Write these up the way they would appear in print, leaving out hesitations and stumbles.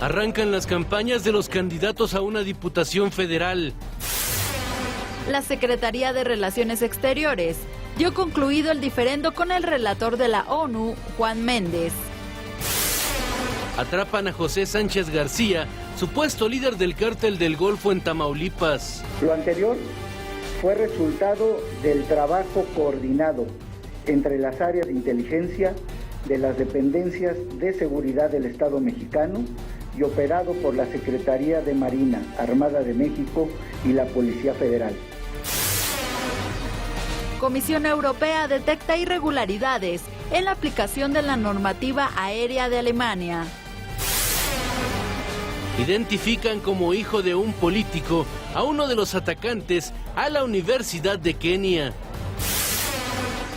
Arrancan las campañas de los candidatos a una diputación federal. La Secretaría de Relaciones Exteriores dio concluido el diferendo con el relator de la ONU, Juan Méndez. Atrapan a José Sánchez García, supuesto líder del cártel del Golfo en Tamaulipas. Lo anterior fue resultado del trabajo coordinado entre las áreas de inteligencia de las dependencias de seguridad del Estado mexicano y operado por la Secretaría de Marina, Armada de México y la Policía Federal. Comisión Europea detecta irregularidades en la aplicación de la normativa aérea de Alemania. Identifican como hijo de un político a uno de los atacantes a la Universidad de Kenia.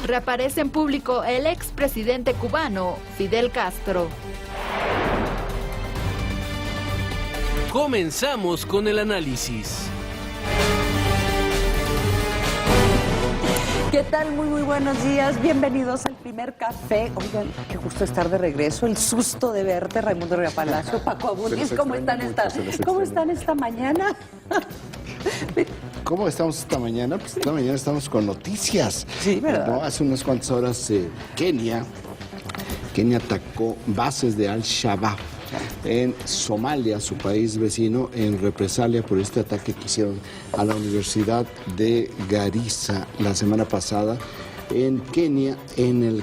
Reaparece en público el expresidente cubano, Fidel Castro. Comenzamos con el análisis. ¿Qué tal? Muy buenos días. Bienvenidos al primer café. Oigan, qué gusto estar de regreso. El susto de verte, Raimundo Rivera Palacio, Paco Abulis. ¿Cómo están esta mañana? ¿Cómo estamos esta mañana? Pues esta mañana estamos con noticias. Sí, ¿verdad? ¿No? Hace unas cuantas horas Kenia atacó bases de Al-Shabaab en Somalia, su país vecino, en represalia por este ataque que hicieron a la Universidad de Garissa la semana pasada en Kenia, en el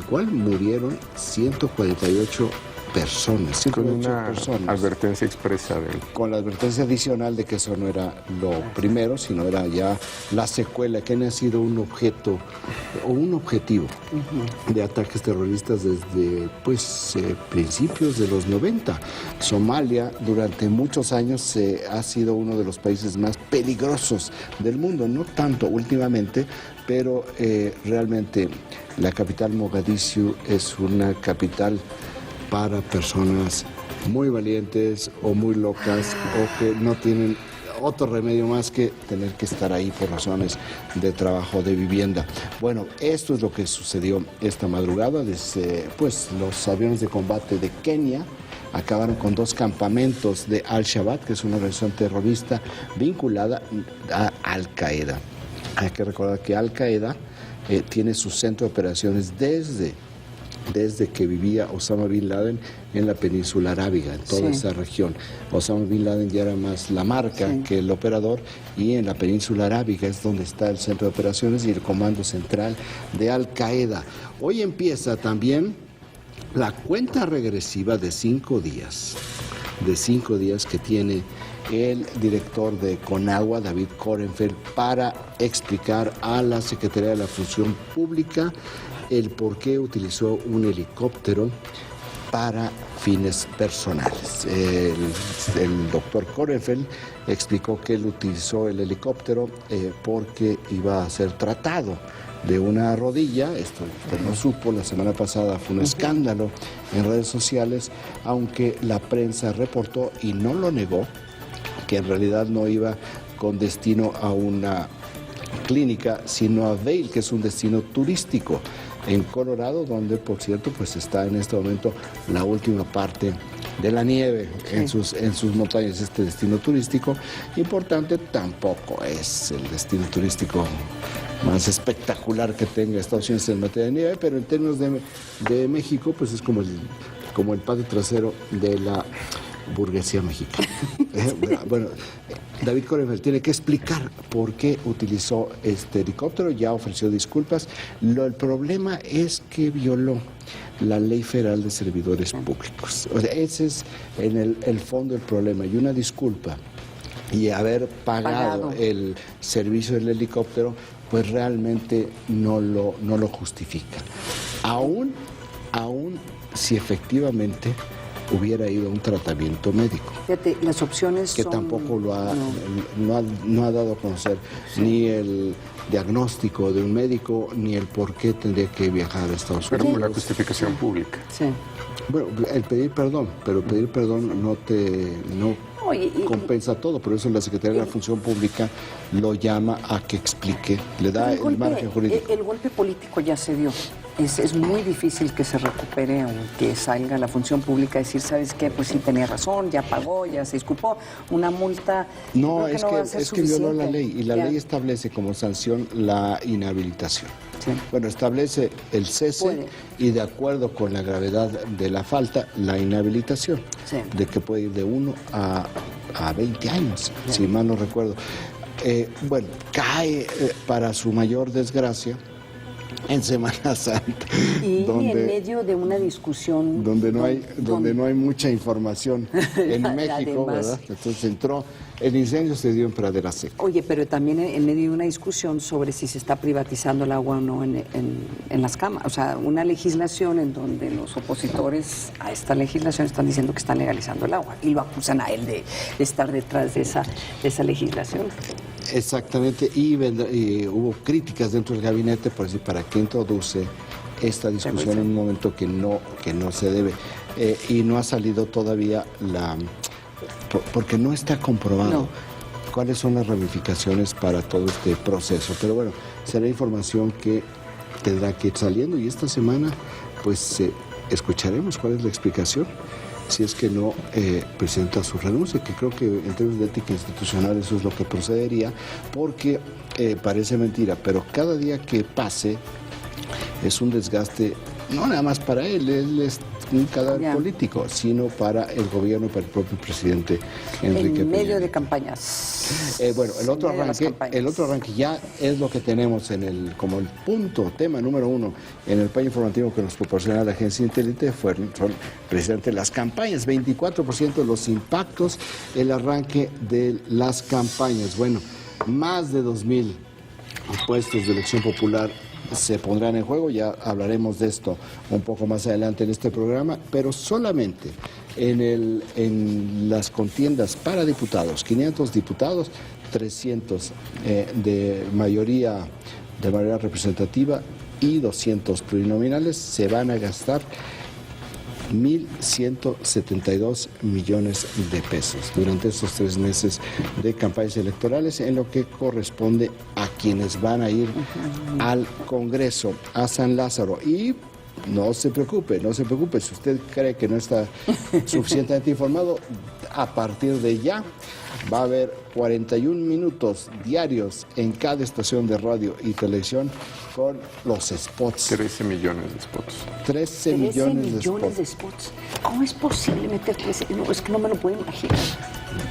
cual murieron 148 personas. 148 con una personas. Advertencia expresa de él. Con la advertencia adicional de que eso no era lo primero, sino era ya la secuela. Kenia ha sido un objeto o un objetivo de ataques terroristas desde principios de los 90. Somalia durante muchos años ha sido uno de los países más peligrosos del mundo, no tanto últimamente, pero realmente la capital Mogadiscio es una capital para personas muy valientes o muy locas o que no tienen otro remedio más que tener que estar ahí por razones de trabajo, de vivienda. Bueno, esto es lo que sucedió esta madrugada. Los aviones de combate de Kenia acabaron con 2 campamentos de Al-Shabaab, que es una organización terrorista vinculada a Al-Qaeda. Hay que recordar que Al-Qaeda tiene su centro de operaciones desde que vivía Osama Bin Laden en la península arábiga, en toda esa región. Osama Bin Laden ya era más la marca que el operador, y en la península arábiga es donde está el centro de operaciones y el comando central de Al-Qaeda. Hoy empieza también la cuenta regresiva de 5 días, que tiene el director de Conagua, David Corenfeld, para explicar a la Secretaría de la Función Pública el por qué utilizó un helicóptero para fines personales. El doctor Corenfeld explicó que él utilizó el helicóptero porque iba a ser tratado de una rodilla. Esto usted no supo, la semana pasada fue un escándalo en redes sociales, aunque la prensa reportó y no lo negó, que en realidad no iba con destino a una clínica, sino a Vail, que es un destino turístico en Colorado, donde por cierto pues está en este momento la última parte de la nieve en sus montañas. Este destino turístico importante tampoco es el destino turístico más espectacular que tenga Estados Unidos en materia de nieve, pero en términos de México pues es como el patio trasero de la burguesía mexicana. Bueno, David Corenfeld tiene que explicar por qué utilizó este helicóptero. Ya ofreció disculpas. El problema es que violó la Ley Federal de Servidores Públicos. O sea, ese es en el fondo del problema. Y una disculpa y haber pagado el servicio del helicóptero, pues realmente no lo justifica. Aún si efectivamente hubiera ido a un tratamiento médico. Fíjate, las opciones que son... tampoco no ha dado a conocer ni el diagnóstico de un médico, ni el por qué tendría que viajar a Estados Unidos. Pero por la justificación pública. Sí. Bueno, el pedir perdón, pero pedir perdón no compensa todo. Por eso la Secretaría de la Función Pública lo llama a que explique, le da el margen jurídico. El golpe político ya se dio. Es muy difícil que se recupere o que salga a la función pública a decir, ¿sabes qué? Pues sí, tenía razón, ya pagó, ya se disculpó. Una multa No, creo que es que violó la suficiente. ley y la Ya. ley establece como sanción la inhabilitación. Sí. Bueno, establece el cese Puede. y de acuerdo con la gravedad de la falta, la inhabilitación, Sí. de que puede ir de 1 a 20 años, si mal no recuerdo. Bueno, cae para su mayor desgracia en Semana Santa, Y en donde medio de una discusión donde no hay mucha información en México, Además. ¿verdad? Entonces el incendio se dio en Pradera Seca. Oye, pero también en medio de una discusión sobre si se está privatizando el agua o no en las cámaras. O sea, una legislación en donde los opositores a esta legislación están diciendo que están legalizando el agua y lo acusan a él de estar detrás de esa legislación. Exactamente, y hubo críticas dentro del gabinete por decir, ¿para qué introduce esta discusión en un momento que no se debe? Y no ha salido todavía porque no está comprobado No. cuáles son las ramificaciones para todo este proceso. Pero bueno, será información que tendrá que ir saliendo y esta semana pues escucharemos cuál es la explicación si es que no presenta su renuncia, que creo que en términos de ética institucional eso es lo que procedería, porque parece mentira, pero cada día que pase es un desgaste, no nada más para él es un cadáver Ya. político, sino para el gobierno, para el propio presidente Enrique En medio Peña de Nieto. campañas. Bueno, el otro En medio de las arranque campañas. ya es lo que tenemos como el tema número 1 en el país informativo que nos proporciona la agencia Intelite, son precisamente las campañas, 24% de los impactos, el arranque de las campañas. Bueno, más de 2,000 puestos de elección popular se pondrán en juego, ya hablaremos de esto un poco más adelante en este programa, pero solamente en las contiendas para diputados, 500 diputados, 300 de mayoría representativa y 200 plurinominales, se van a gastar 1.172 millones de pesos durante estos 3 meses de campañas electorales, en lo que corresponde a quienes van a ir al Congreso, a San Lázaro. Y no se preocupe, si usted cree que no está suficientemente informado, a partir de ya va a haber 41 minutos diarios en cada estación de radio y televisión con los spots. 13 millones de spots. 13 millones de spots. ¿Cómo es posible meter 13? No, es que no me lo puedo imaginar.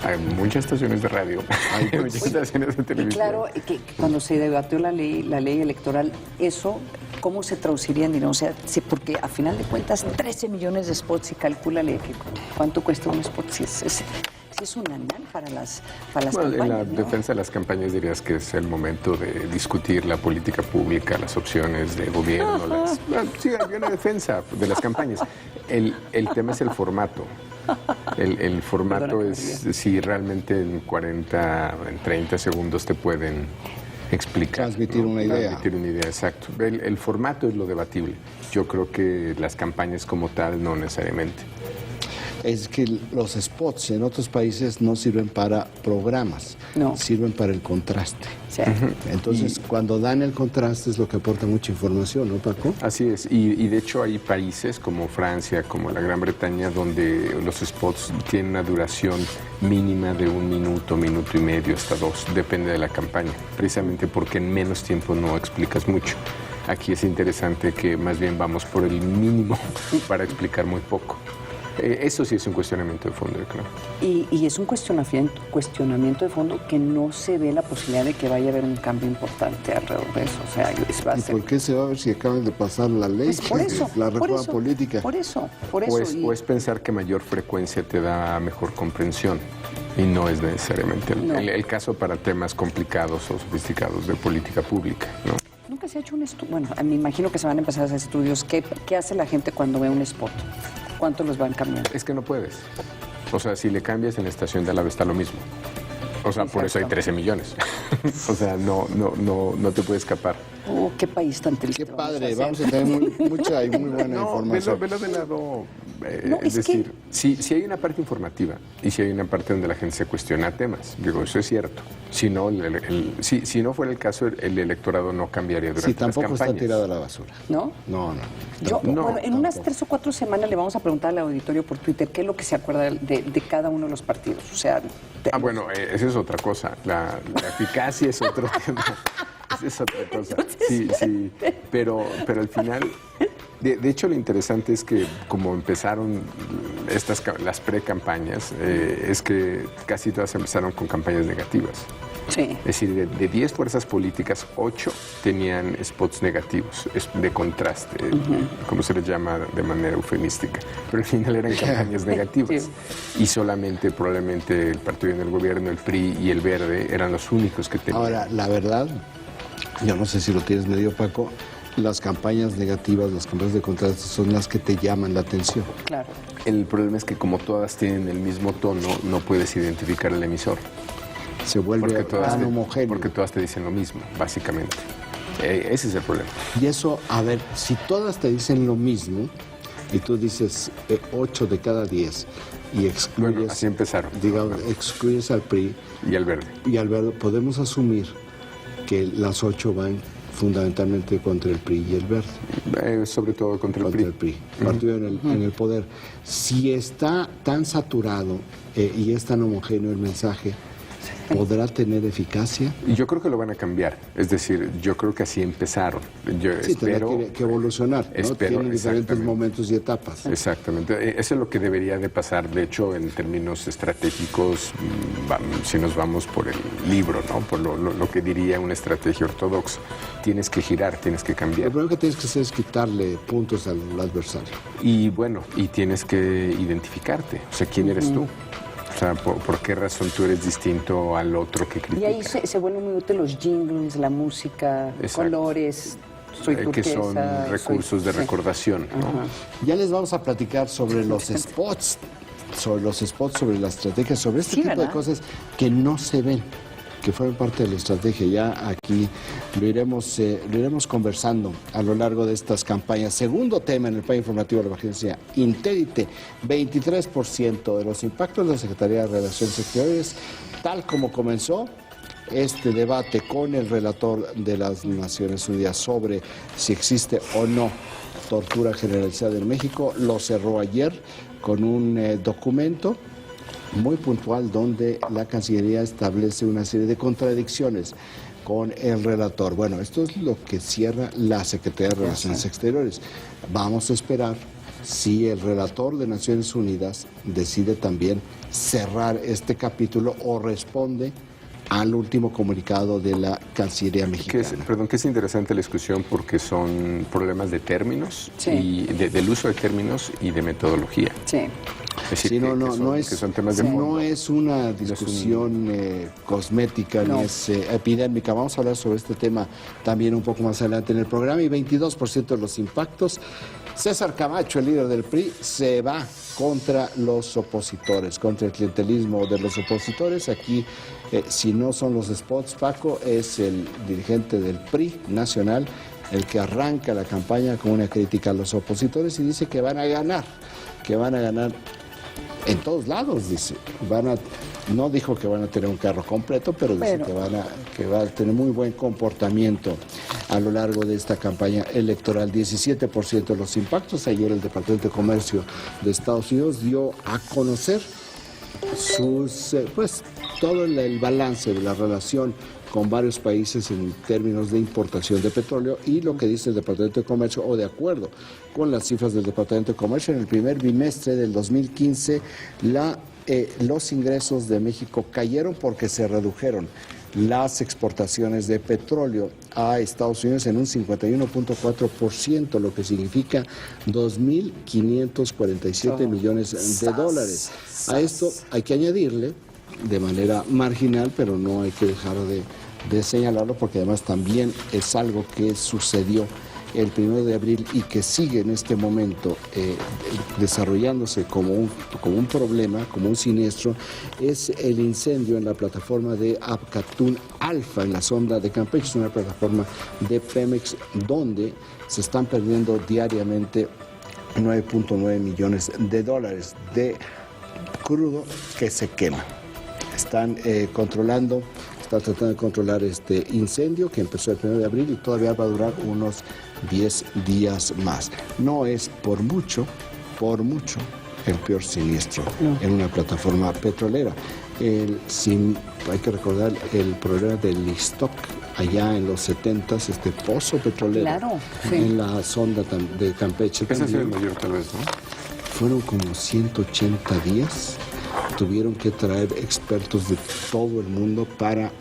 Hay muchas estaciones de radio, hay muchas estaciones de Y televisión. claro, que cuando se debatió la ley electoral, eso, ¿cómo se traduciría en dinero? O sea, sí, porque a final de cuentas, 13 millones de spots y calcúlale que cuánto cuesta un spot. Sí es un anal para las Bueno, campañas, en la ¿no? defensa de las campañas dirías que es el momento de discutir la política pública, las opciones de gobierno. Sí, hay una defensa de las campañas. El tema es el formato. El formato Perdona, es si realmente en 30 segundos te pueden explicar. Transmitir una idea. Transmitir una idea, exacto. El formato es lo debatible. Yo creo que las campañas como tal no necesariamente. Es que los spots en otros países no sirven para programas, No. sirven para el contraste. Sí. Entonces, cuando dan el contraste es lo que aporta mucha información, ¿no, Paco? Así es, y de hecho hay países como Francia, como la Gran Bretaña, donde los spots tienen una duración mínima de 1 minuto, minuto y medio, hasta 2, depende de la campaña, precisamente porque en menos tiempo no explicas mucho. Aquí es interesante que más bien vamos por el mínimo para explicar muy poco. Eso sí es un cuestionamiento de fondo, yo creo. Y es un cuestionamiento de fondo que no se ve la posibilidad de que vaya a haber un cambio importante alrededor de eso. O sea, va a ¿Y ser... por qué se va a ver si acaban de pasar la ley? Pues por eso, la por reforma eso, política. Por eso. O es pensar que mayor frecuencia te da mejor comprensión. Y no es necesariamente No. el caso para temas complicados o sofisticados de política pública, ¿no? Nunca se ha hecho un estudio. Bueno, me imagino que se van a empezar a hacer estudios. ¿Qué hace la gente cuando ve un spot? ¿Cuánto los van cambiando? Es que no puedes. O sea, si le cambias en la estación de al lado está lo mismo. O sea, por eso hay 13 millones. O sea, no te puede escapar. Oh, qué país tan triste. Qué padre, vamos a tener mucha y muy buena información. Velo del lado, No, es decir, si hay una parte informativa y si hay una parte donde la gente se cuestiona temas, digo, eso es cierto. Si no, si no fuera el caso, el electorado no cambiaría durante Sí, tampoco las campañas. está tirado a la basura. ¿No? No. Yo, No, bueno, en unas 3 o 4 semanas le vamos a preguntar al auditorio por Twitter qué es lo que se acuerda de cada uno de los partidos. O sea, Bueno, esa es otra cosa. La eficacia es otro tema. Esa es otra cosa. Sí. Pero al final, de hecho, lo interesante es que como empezaron las pre-campañas, es que casi todas empezaron con campañas negativas. sí. Es decir, de 10 fuerzas políticas, 8 tenían spots negativos, de contraste, como se les llama de manera eufemística. Pero al final eran campañas negativas. Y solamente, probablemente, el partido en el gobierno, el PRI y el Verde, eran los únicos que tenían. Ahora, la verdad, yo no sé si lo tienes medio opaco, las campañas negativas, las campañas de contraste son las que te llaman la atención. Claro. El problema es que como todas tienen el mismo tono, no puedes identificar al emisor. Se vuelve tan homogéneo. Porque todas te dicen lo mismo, básicamente. Ese es el problema. Y eso, a ver, si todas te dicen lo mismo y tú dices 8 de cada 10 y excluyes, Bueno, así empezaron. digamos, excluyes al PRI Y al Verde. y al Verde, podemos asumir que las 8 van fundamentalmente contra el PRI y el Verde. Sobre todo contra el PRI. Partido en el poder. Si está tan saturado y es tan homogéneo el mensaje, ¿podrá tener eficacia? Y yo creo que lo van a cambiar. Es decir, yo creo que así empezaron. Yo Sí, espero tendrá que evolucionar, ¿no? espero, Tienen diferentes exactamente. momentos y etapas. Exactamente. Eso es lo que debería de pasar, de hecho, en términos estratégicos, si nos vamos por el libro, ¿no? Por lo que diría una estrategia ortodoxa. Tienes que girar, tienes que Lo cambiar. primero que tienes que hacer es quitarle puntos al adversario. Y bueno, y tienes que identificarte. O sea, ¿quién eres tú? O sea, ¿por qué razón tú eres distinto al otro que critica? Y ahí se vuelven muy útiles los jingles, la música, Exacto. colores, soy turquesa. Que son recursos de recordación, ¿no? Ya les vamos a platicar sobre los spots, sobre la estrategia, sobre este Sí, tipo de ¿verdad? cosas que no se ven, que fueron parte de la estrategia. Ya aquí lo iremos conversando a lo largo de estas campañas. Segundo tema en el plan informativo de la agencia Intérite, 23% de los impactos de la Secretaría de Relaciones Exteriores, tal como comenzó este debate con el relator de las Naciones Unidas sobre si existe o no tortura generalizada en México, lo cerró ayer con un documento muy puntual donde la Cancillería establece una serie de contradicciones con el relator. Bueno, esto es lo que cierra la Secretaría de Relaciones Exteriores. Vamos a esperar si el relator de Naciones Unidas decide también cerrar este capítulo o responde al último comunicado de la Cancillería mexicana. Que es interesante la discusión porque son problemas de términos, Sí. y del uso de términos y de metodología. Sí. Es decir, Sí, que son temas de fondo. no es una discusión cosmética No. ni es epidémica. Vamos a hablar sobre este tema también un poco más adelante en el programa. Y 22% de los impactos. César Camacho, el líder del PRI, se va contra los opositores, contra el clientelismo de los opositores. Aquí, si no son los spots, Paco es el dirigente del PRI nacional, el que arranca la campaña con una crítica a los opositores y dice que van a ganar en todos lados, dice. No dijo que van a tener un carro completo, pero dice que va a tener muy buen comportamiento a lo largo de esta campaña electoral. 17% de los impactos. Ayer el Departamento de Comercio de Estados Unidos dio a conocer todo el balance de la relación con varios países en términos de importación de petróleo, y lo que dice el Departamento de Comercio, o de acuerdo con las cifras del Departamento de Comercio, en el primer bimestre del 2015 los ingresos de México cayeron porque se redujeron las exportaciones de petróleo a Estados Unidos en un 51.4%, lo que significa 2.547 millones de dólares. A esto hay que añadirle, de manera marginal, pero no hay que dejar de señalarlo, porque además también es algo que sucedió el 1 de abril y que sigue en este momento desarrollándose como un problema, como un siniestro, es el incendio en la plataforma de Apcatún Alfa, en la sonda de Campeche. Es una plataforma de Pemex donde se están perdiendo diariamente 9.9 millones de dólares de crudo que se quema. Están tratando de controlar este incendio que empezó el 1 de abril y todavía va a durar unos 10 días más. No es por mucho el peor siniestro en una plataforma petrolera. Hay que recordar el problema del Ixtoc, allá en los 70s, este pozo petrolero en la sonda de Campeche. Ese es el mayor tal vez, ¿no? Fueron como 180 días. Tuvieron que traer expertos de todo el mundo para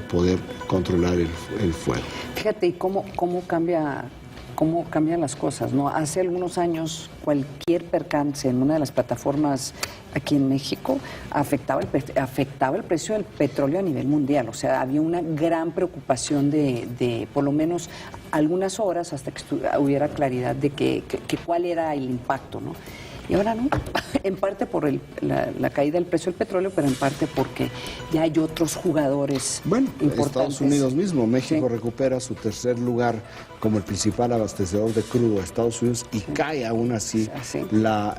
poder controlar el fuego. Fíjate, ¿y cómo cambian las cosas, ¿no? Hace algunos años cualquier percance en una de las plataformas aquí en México afectaba el precio del petróleo a nivel mundial. O sea, había una gran preocupación de por lo menos algunas horas hasta que hubiera claridad de que cuál era el impacto, ¿no? Y ahora no, en parte por la caída del precio del petróleo, pero en parte porque ya hay otros jugadores importantes. Estados Unidos mismo, México recupera su tercer lugar como el principal abastecedor de crudo a Estados Unidos y cae aún así la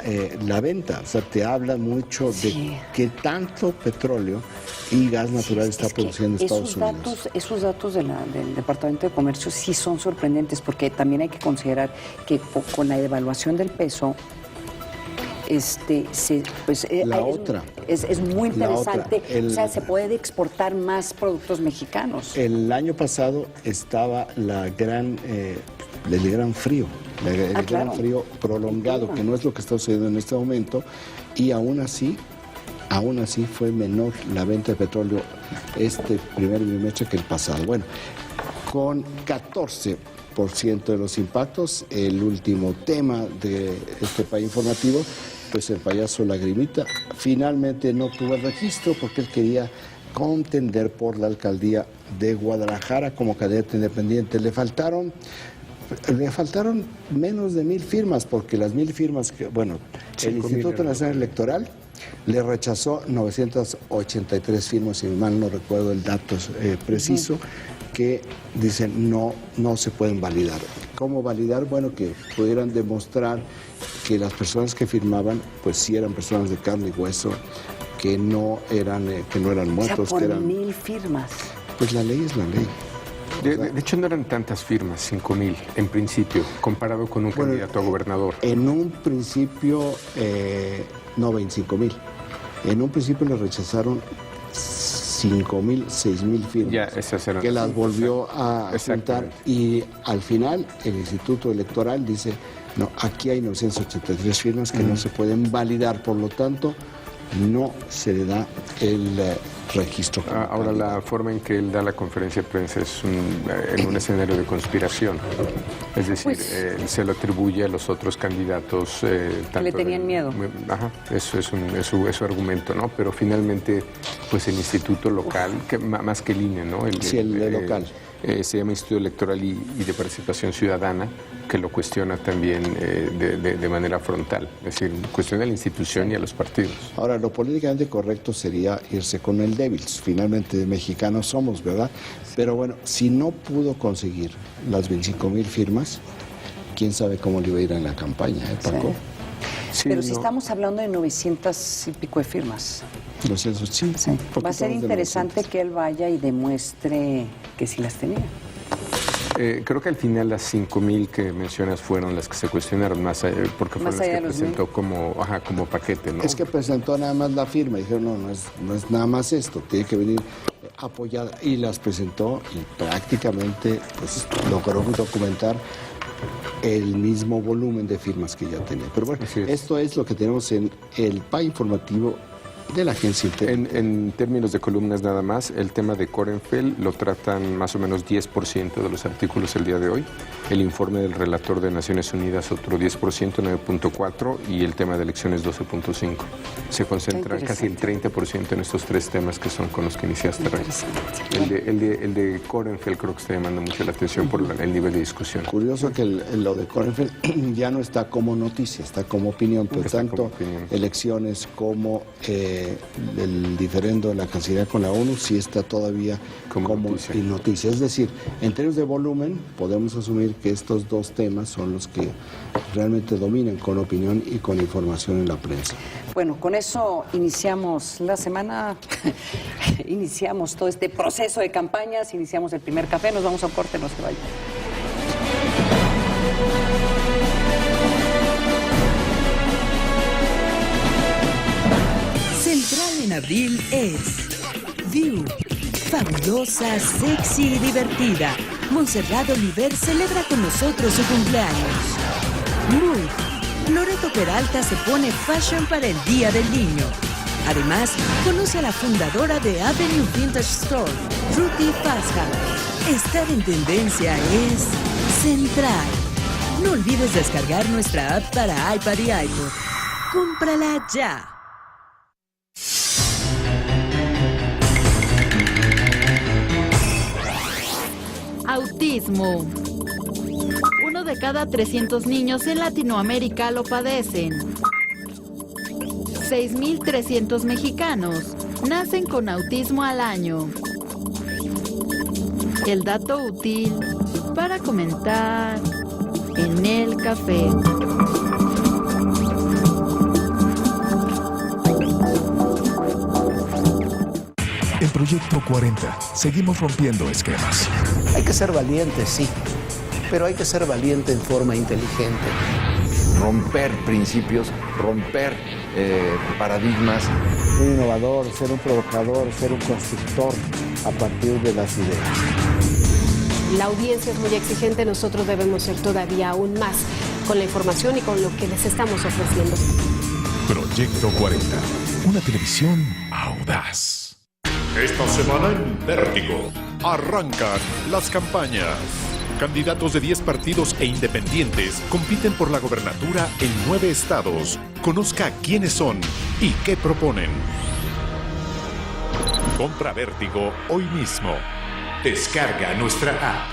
venta. O sea, te habla mucho de qué tanto petróleo y gas natural está produciendo Estados Unidos. Esos datos del Departamento de Comercio sí son sorprendentes, porque también hay que considerar que con la devaluación del peso, es muy interesante, o sea, se puede exportar más productos mexicanos. El año pasado estaba el gran frío, gran frío prolongado, que no es lo que está sucediendo en este momento, y aún así fue menor la venta de petróleo este primer trimestre que el pasado. Bueno, con 14% de los impactos, el último tema de este país informativo, pues el payaso Lagrimita finalmente no tuvo el registro porque él quería contender por la alcaldía de Guadalajara como candidato independiente. Le faltaron menos de 1,000 firmas, porque las 1,000 firmas que, el Instituto Nacional Electoral le rechazó 983 firmas, si mal no recuerdo el dato preciso, que dicen no se pueden validar. ¿Cómo validar? Bueno, que pudieran demostrar que las personas que firmaban, pues sí eran personas de carne y hueso, que no eran muertos. O sea, por que eran 1,000 firmas. Pues la ley es la ley. De hecho, no eran tantas firmas, 5,000 en principio, comparado con un candidato a gobernador. En un principio, 25,000. En un principio le rechazaron 5,000, 6,000 firmas, ya, esas eran, que las volvió a juntar, y al final el Instituto Electoral dice, no, aquí hay 983 firmas que no se pueden validar, por lo tanto no se le da el registro. Ahora, la forma en que él da la conferencia de prensa es en un escenario de conspiración. Es decir, se lo atribuye a los otros candidatos. Que le tenían miedo. Ajá, eso es su argumento, ¿no? Pero finalmente, pues el instituto local, más que el INE, ¿no? El local. Se llama Instituto Electoral y de Participación Ciudadana, que lo cuestiona también de manera frontal. Es decir, cuestiona a la institución y a los partidos. Ahora, lo políticamente correcto sería irse con el débil. Finalmente, mexicanos somos, ¿verdad? Pero bueno, si no pudo conseguir las 25,000 firmas, quién sabe cómo le iba a ir en la campaña, Paco. Sí, pero si estamos hablando de 900 y pico de firmas. 200, sí. Va a ser interesante que él vaya y demuestre que sí las tenía. Creo que al final las 5,000 que mencionas fueron las que se cuestionaron más, porque fueron las que presentó como paquete, ¿no? Es que presentó nada más la firma, y dijeron, no es nada más esto, tiene que venir apoyada, y las presentó y prácticamente pues logró documentar el mismo volumen de firmas que ya tenía. Pero bueno, esto es lo que tenemos en el PAI informativo de la agencia internacional. En términos de columnas nada más, el tema de Korenfeld lo tratan más o menos 10% de los artículos el día de hoy. El informe del relator de Naciones Unidas otro 10%, 9.4%, y el tema de elecciones 12.5%. Se concentra casi el 30% en estos tres temas que son con los que iniciaste, Ray. El de Korenfeld creo que está llamando mucho la atención por el nivel de discusión. Curioso que lo de Korenfeld ya no está como noticia, está como opinión, pero tanto elecciones como el diferendo de la Cancillería con la ONU sí está todavía como noticia. Es decir, en términos de volumen, podemos asumir que estos dos temas son los que realmente dominan con opinión y con información en la prensa. Bueno, con eso iniciamos la semana, iniciamos todo este proceso de campañas, iniciamos el primer café, nos vamos a un corte, no se vayan. Central en abril es View, fabulosa, sexy y divertida. Montserrat Oliver celebra con nosotros su cumpleaños. Move, Loreto Peralta se pone fashion para el Día del Niño. Además, conoce a la fundadora de Avenue Vintage Store, Ruthie Pascal. Estar en tendencia es Central. No olvides descargar nuestra app para iPad y iPod. ¡Cómprala ya! Autismo. 1 de cada 300 niños en Latinoamérica lo padecen. 6.300 mexicanos nacen con autismo al año. El dato útil para comentar en el café. En Proyecto 40 seguimos rompiendo esquemas. Hay que ser valiente, sí, pero hay que ser valiente en forma inteligente. Romper principios, romper paradigmas. Ser innovador, ser un provocador, ser un constructor a partir de las ideas. La audiencia es muy exigente, nosotros debemos ser todavía aún más con la información y con lo que les estamos ofreciendo. Proyecto 40, una televisión audaz. Esta semana en Vértigo arrancan las campañas. Candidatos de 10 partidos e independientes compiten por la gobernatura en 9 estados. Conozca quiénes son y qué proponen. Compra Vértigo hoy mismo. Descarga nuestra app.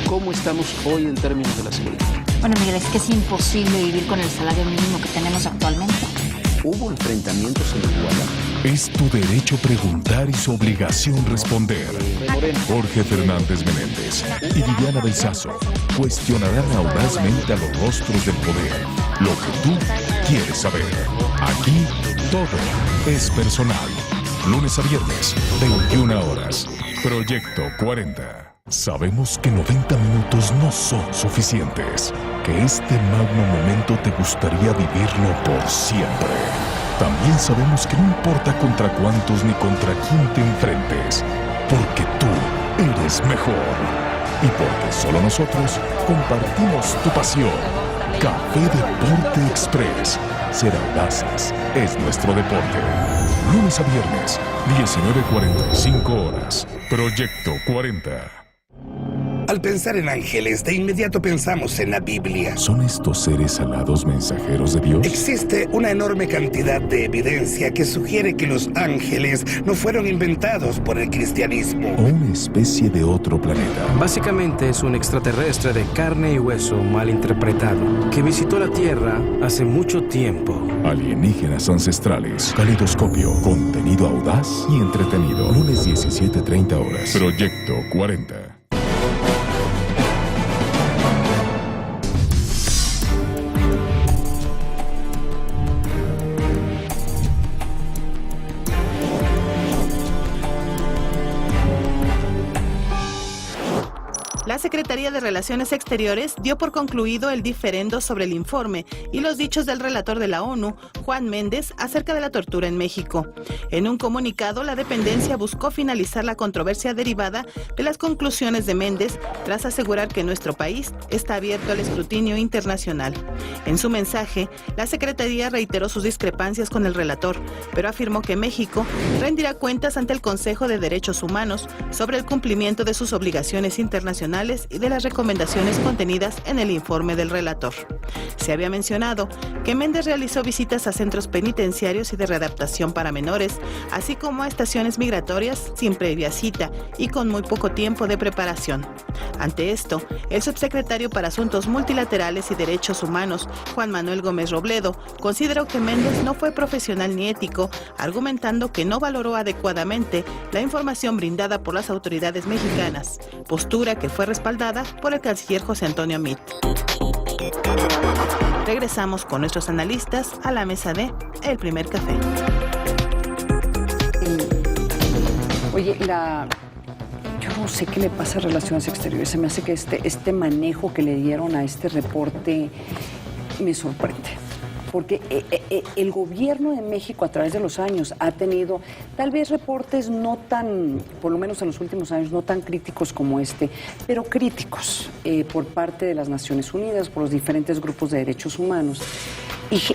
¿Cómo estamos hoy en términos de la seguridad? Bueno, Miguel, es que es imposible vivir con el salario mínimo que tenemos actualmente. ¿Hubo enfrentamientos en Iguala? Es tu derecho preguntar y su obligación responder. Jorge Fernández Menéndez y Viviana Belsazo cuestionarán audazmente a los rostros del poder lo que tú quieres saber. Aquí todo es personal. Lunes a viernes, 21 horas. Proyecto 40. Sabemos que 90 minutos no son suficientes. Que este magno momento te gustaría vivirlo por siempre. También sabemos que no importa contra cuántos ni contra quién te enfrentes, porque tú eres mejor. Y porque solo nosotros compartimos tu pasión. Café Deporte Express. Ser audaces es nuestro deporte. Lunes a viernes, 19:45 horas. Proyecto 40. Al pensar en ángeles, de inmediato pensamos en la Biblia. ¿Son estos seres alados mensajeros de Dios? Existe una enorme cantidad de evidencia que sugiere que los ángeles no fueron inventados por el cristianismo. ¿O una especie de otro planeta? Básicamente es un extraterrestre de carne y hueso mal interpretado, que visitó la Tierra hace mucho tiempo. Alienígenas ancestrales. Caleidoscopio. Contenido audaz y entretenido. Lunes 17:30 horas. Proyecto 40. La Secretaría de Relaciones Exteriores dio por concluido el diferendo sobre el informe y los dichos del relator de la ONU, Juan Méndez, acerca de la tortura en México. En un comunicado, la dependencia buscó finalizar la controversia derivada de las conclusiones de Méndez, tras asegurar que nuestro país está abierto al escrutinio internacional. En su mensaje, la Secretaría reiteró sus discrepancias con el relator, pero afirmó que México rendirá cuentas ante el Consejo de Derechos Humanos sobre el cumplimiento de sus obligaciones internacionales y de las recomendaciones contenidas en el informe del relator. Se había mencionado que Méndez realizó visitas a centros penitenciarios y de readaptación para menores, así como a estaciones migratorias sin previa cita y con muy poco tiempo de preparación. Ante esto, el subsecretario para Asuntos Multilaterales y Derechos Humanos, Juan Manuel Gómez Robledo, consideró que Méndez no fue profesional ni ético, argumentando que no valoró adecuadamente la información brindada por las autoridades mexicanas, postura que fue respaldada por el canciller José Antonio Meade. Regresamos con nuestros analistas a la mesa de El Primer Café. Oye, yo no sé qué le pasa a Relaciones Exteriores. Se me hace que este manejo que le dieron a este reporte me sorprende. Porque el gobierno de México a través de los años ha tenido tal vez reportes no tan, por lo menos en los últimos años, no tan críticos como este, pero críticos por parte de las Naciones Unidas, por los diferentes grupos de derechos humanos,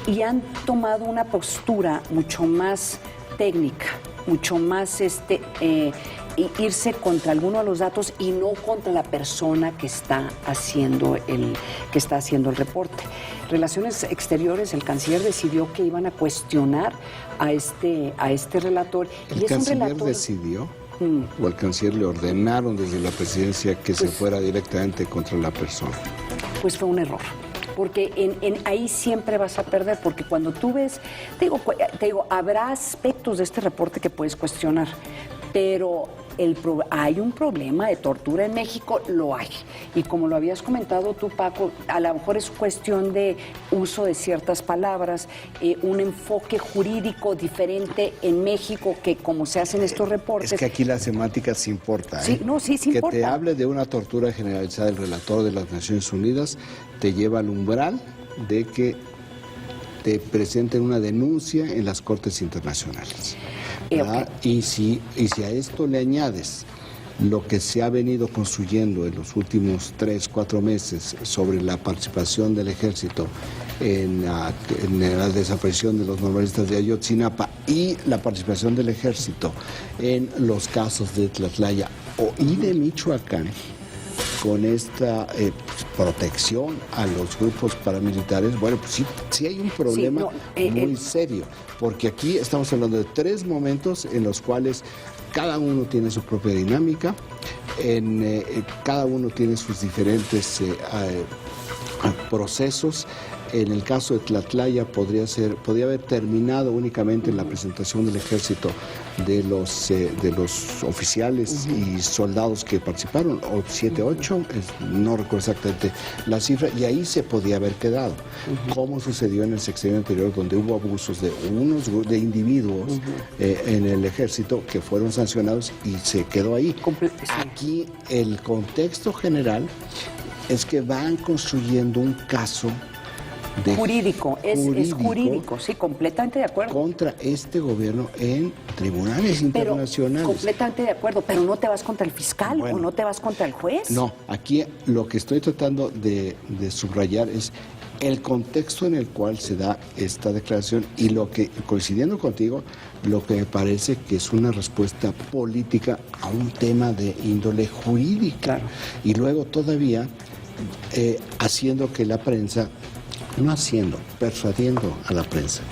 y han tomado una postura mucho más técnica, mucho más irse contra alguno de los datos y no contra la persona que está haciendo el reporte. Relaciones Exteriores, el canciller decidió que iban a cuestionar a este relator. ¿El canciller decidió? ¿O al canciller le ordenaron desde la presidencia que se fuera directamente contra la persona? Pues fue un error. Porque ahí siempre vas a perder, porque cuando tú ves, te digo, habrá aspectos de este reporte que puedes cuestionar, pero hay un problema de tortura en México, lo hay. Y como lo habías comentado tú, Paco, a lo mejor es cuestión de uso de ciertas palabras, un enfoque jurídico diferente en México que como se hacen estos reportes. Es que aquí la semántica sí importa. Sí, no, sí importa. Que te hable de una tortura generalizada el relator de las Naciones Unidas te lleva al umbral de que te presenten una denuncia en las Cortes Internacionales. Y si a esto le añades lo que se ha venido construyendo en los últimos 3-4 meses sobre la participación del ejército en la desaparición de los normalistas de Ayotzinapa y la participación del ejército en los casos de Tlatlaya y de Michoacán, con esta protección a los grupos paramilitares, bueno, pues sí hay un problema muy serio, porque aquí estamos hablando de 3 momentos en los cuales cada uno tiene su propia dinámica, cada uno tiene sus diferentes procesos. En el caso de Tlatlaya podría haber terminado únicamente en la presentación del ejército de los oficiales y soldados que participaron, o 7, 8, no recuerdo exactamente la cifra, y ahí se podía haber quedado, como sucedió en el sexenio anterior, donde hubo abusos de individuos en el ejército que fueron sancionados y se quedó ahí. Aquí el contexto general es que van construyendo un caso jurídico, es jurídico, sí, completamente de acuerdo. Contra este gobierno en tribunales internacionales. Completamente de acuerdo, pero no te vas contra el fiscal o no te vas contra el juez. No, aquí lo que estoy tratando de subrayar es el contexto en el cual se da esta declaración y lo que, coincidiendo contigo, lo que me parece que es una respuesta política a un tema de índole jurídica. Claro. Y luego todavía haciendo que la prensa, persuadiendo a la prensa,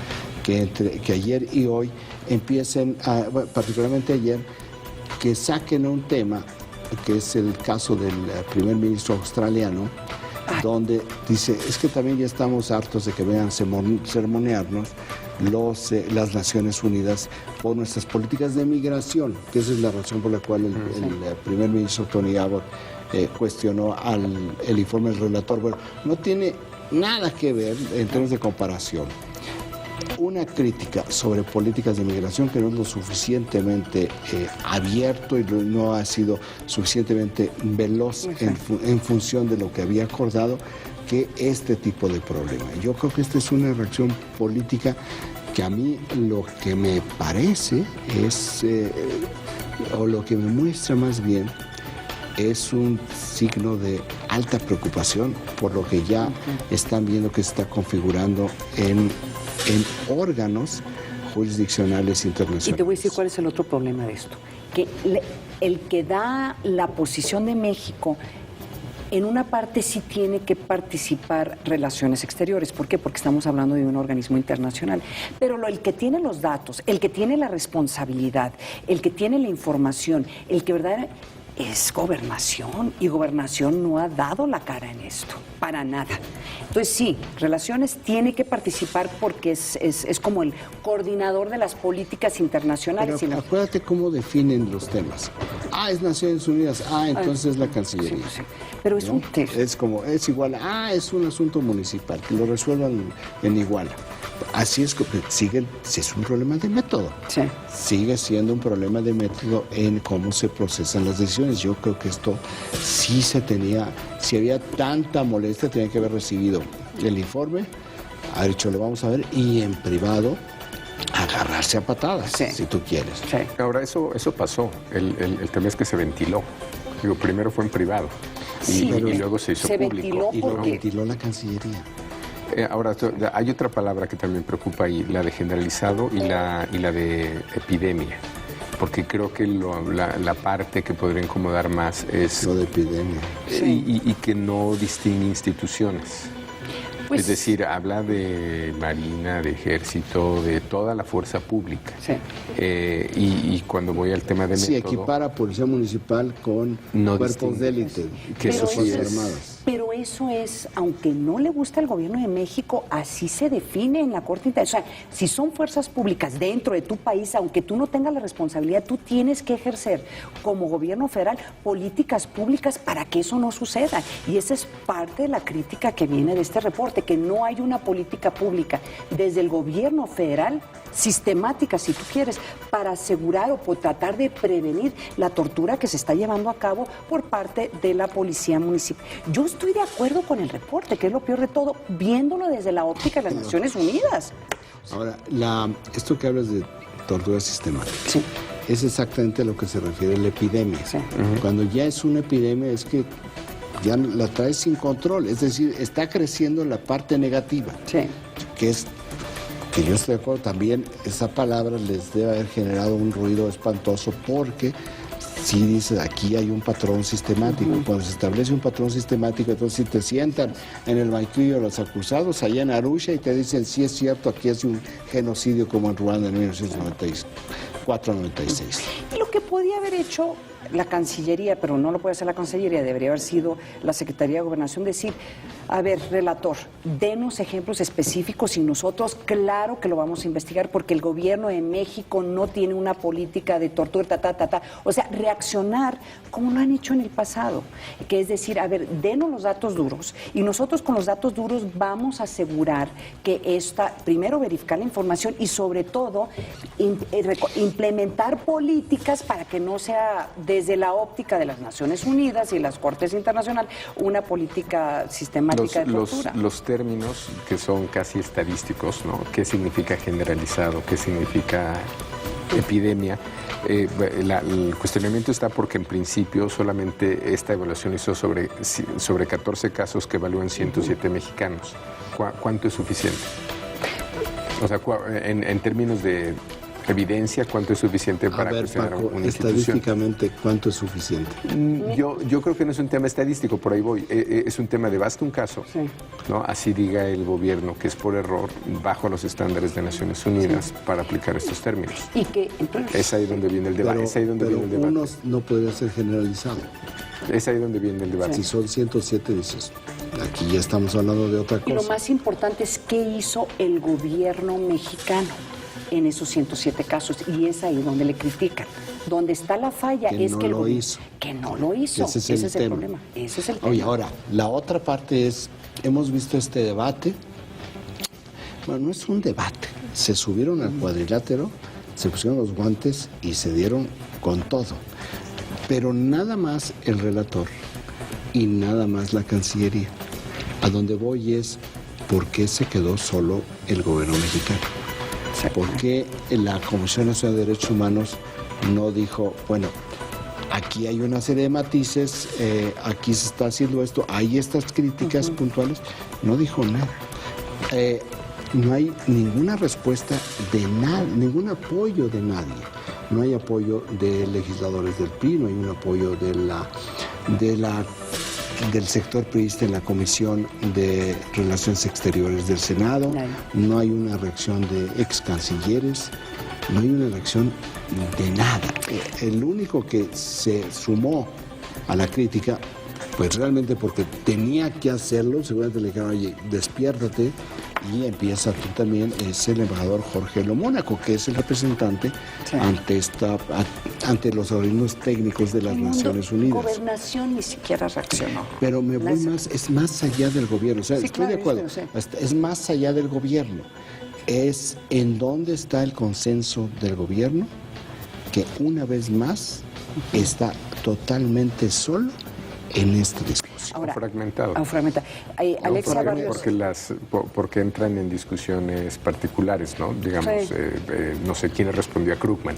que ayer y hoy empiecen, particularmente ayer, que saquen un tema, que es el caso del primer ministro australiano, donde dice, es que también ya estamos hartos de que vengan a sermonearnos las Naciones Unidas por nuestras políticas de migración, que esa es la razón por la cual el primer ministro Tony Abbott cuestionó el informe del relator. Bueno, no tiene nada que ver en términos de comparación. una crítica sobre políticas de migración que no es lo suficientemente abierto y no ha sido suficientemente veloz en función de lo que había acordado, que este tipo de problema. Yo creo que esta es una reacción política que a mí lo que me parece es, o lo que me muestra más bien, es un signo de alta preocupación por lo que ya están viendo que se está configurando en órganos jurisdiccionales internacionales. Y te voy a decir cuál es el otro problema de esto, que el que da la posición de México en una parte sí tiene que participar Relaciones Exteriores. ¿Por qué? Porque estamos hablando de un organismo internacional. Pero el que tiene los datos, el que tiene la responsabilidad, el que tiene la información, el que verdaderamente es Gobernación, y Gobernación no ha dado la cara en esto, para nada. Entonces sí, Relaciones tiene que participar porque es como el coordinador de las políticas internacionales. Pero acuérdate cómo definen los temas. Es Naciones Unidas, entonces es la Cancillería. Sí. Pero es un texto. Es igual, es un asunto municipal, que lo resuelvan en Iguala. Así es que es un problema de método. Sí. Sigue siendo un problema de método en cómo se procesan las decisiones. Yo creo que esto sí si había tanta molestia, tenía que haber recibido el informe, haber dicho, lo vamos a ver, y en privado agarrarse a patadas, si tú quieres. Sí. Ahora, eso pasó. El tema es que se ventiló. Digo, primero fue en privado y luego se hizo público. Y lo ventiló la Cancillería. Ahora, hay otra palabra que también preocupa ahí, la de generalizado y la de epidemia. Porque creo que la parte que podría incomodar más es... Lo de epidemia. Y que no distingue instituciones. Pues, es decir, habla de Marina, de Ejército, de toda la fuerza pública. Sí. Y cuando voy al tema de método... Sí, equipara Policía Municipal con cuerpos de élite, que son Fuerzas Armadas. Pero eso es, aunque no le gusta al gobierno de México, así se define en la Corte Internacional. O sea, si son fuerzas públicas dentro de tu país, aunque tú no tengas la responsabilidad, tú tienes que ejercer como gobierno federal políticas públicas para que eso no suceda. Y esa es parte de la crítica que viene de este reporte, que no hay una política pública desde el gobierno federal, sistemática si tú quieres, para asegurar o por tratar de prevenir la tortura que se está llevando a cabo por parte de la policía municipal. Yo estoy de acuerdo con el reporte, que es lo peor de todo, viéndolo desde la óptica de las Naciones Unidas. Ahora, esto que hablas de tortura sistemática, es exactamente a lo que se refiere la epidemia. Sí. Cuando ya es una epidemia es que ya la traes sin control, es decir, está creciendo la parte negativa, que yo estoy de acuerdo también, esa palabra les debe haber generado un ruido espantoso porque si dices, aquí hay un patrón sistemático. Cuando se establece un patrón sistemático, entonces si te sientan en el banquillo los acusados allá en Arusha y te dicen, sí es cierto, aquí es un genocidio como en Ruanda en 1994-96. Y lo que podía haber hecho la Cancillería, pero no lo puede hacer la Cancillería, debería haber sido la Secretaría de Gobernación, decir, a ver, relator, denos ejemplos específicos y nosotros claro que lo vamos a investigar porque el gobierno de México no tiene una política de tortura, o sea, reaccionar como lo han hecho en el pasado, que es decir, a ver, denos los datos duros y nosotros con los datos duros vamos a asegurar que primero verificar la información y sobre todo implementar políticas para que no sea desde la óptica de las Naciones Unidas y las Cortes Internacionales una política sistemática de tortura. Los términos que son casi estadísticos, ¿no? ¿Qué significa generalizado? ¿Qué significa epidemia? El cuestionamiento está porque en principio solamente esta evaluación hizo sobre 14 casos que evalúan 107 mexicanos. ¿Cuánto es suficiente? O sea, en términos de evidencia, ¿cuánto es suficiente para cuestionar una institución? Estadísticamente, ¿cuánto es suficiente? Yo creo que no es un tema estadístico, por ahí voy. Es un tema de basta un caso, ¿no? Así diga el gobierno que es por error, bajo los estándares de Naciones Unidas, para aplicar estos términos. Y que entonces... Es ahí donde viene el debate. Pero uno no podría ser generalizado. Es ahí donde viene el debate. Si son 107, dices, aquí ya estamos hablando de otra cosa. Y lo más importante es qué hizo el gobierno mexicano en esos 107 casos, y es ahí donde le critican. Donde está la falla es que no lo hizo. Que no lo hizo. Ese es el problema. Ese es el tema. Oye, ahora, la otra parte es, hemos visto este debate, bueno, no es un debate, se subieron al cuadrilátero, se pusieron los guantes y se dieron con todo. Pero nada más el relator y nada más la Cancillería. A donde voy es por qué se quedó solo el gobierno mexicano. ¿Por qué la Comisión Nacional de Derechos Humanos no dijo, bueno, aquí hay una serie de matices, aquí se está haciendo esto, hay estas críticas puntuales? No dijo nada. No hay ninguna respuesta de nada, ningún apoyo de nadie. No hay apoyo de legisladores del PRI, no hay un apoyo del sector priista en la Comisión de Relaciones Exteriores del Senado, no hay una reacción de ex cancilleres, no hay una reacción de nada. El único que se sumó a la crítica, pues realmente porque tenía que hacerlo, seguramente le dijeron, oye, despiértate y empieza tú también, es el embajador Jorge Lo Mónaco, que es el representante ante los organismos técnicos de las Naciones Unidas. Gobernación ni siquiera reaccionó. Pero me voy más, es más allá del gobierno, o sea, estoy de acuerdo, es más allá del gobierno, es en dónde está el consenso del gobierno, que una vez más está totalmente solo en esta discusión. Ahora, fragmentado. Alexia Barrios. Porque entran en discusiones particulares, ¿no? Digamos, no sé quién le respondió a Krugman.